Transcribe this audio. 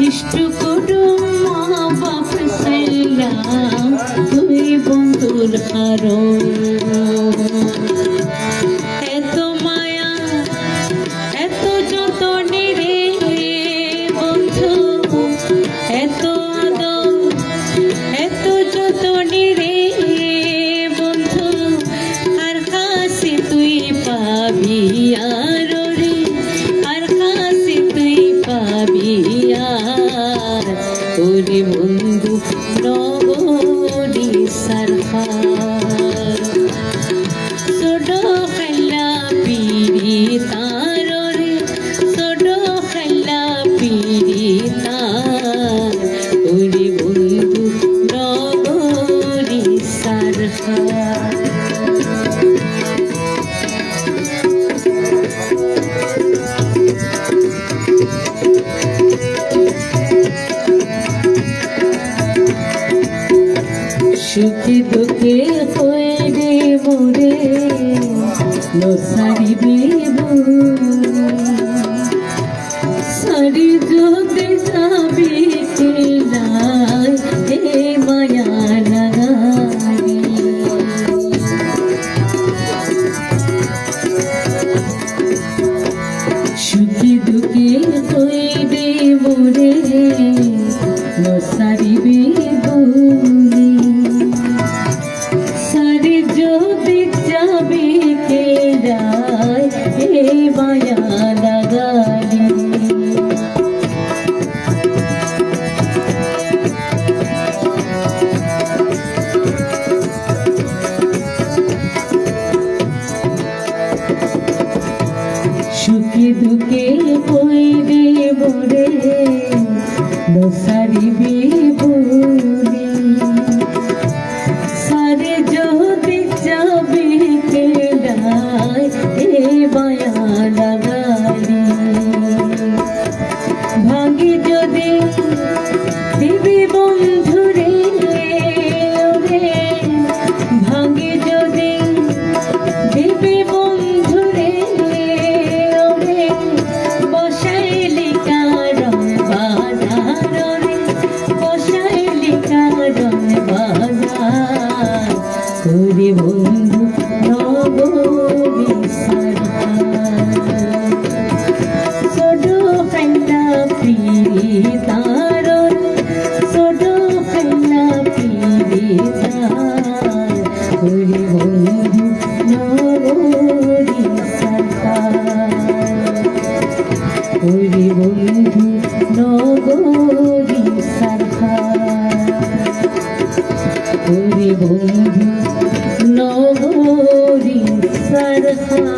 ইষ্ট কুটুম মা বাপ সাইলাম তুই বন্ধুর হারণ এত মায়া এত যতনে রে বন্ধু এত আদর এত যতনে রে বন্ধু আর কাছে তুই পাবি আর রে আর কাছে তুই পাবি আর ওরে বন্ধু নগরী সরকার ছোটো খেলা পিড়ি তার রে ছোটো খেলা পিড়ি তার ওরে বন্ধু নগরী সরকার সুখে দুঃখে হয়ে রে মোরে নসারিবে সারি জোতে যাবি কেলাই হে মায়া নাগারি সুখে দুঃখে হয়ে রে মোরে নসারিবে মায়া লাগালি সুখে দুঃখে হইবে মোরে নসারিবে বলে সারে যদি যাবে কেলাই এ মায়া লাগালি ভাঙি যদি দিবি বন্ধুরে ওরে ভাঙি যদি দিবি বন্ধুরে ওরে বসাইলি কারণ বাজার রে বসাইলি কারণ বাজার ওরে বন্ধু নগরী সরকার ছোটো খেলা পিড়ি তার ছোটো খেলা পিড়ি তার ওরে বন্ধু নগরী সরকার ওরে বন্ধু নগরী সরকার ওরে বন্ধু নগরী সরকার।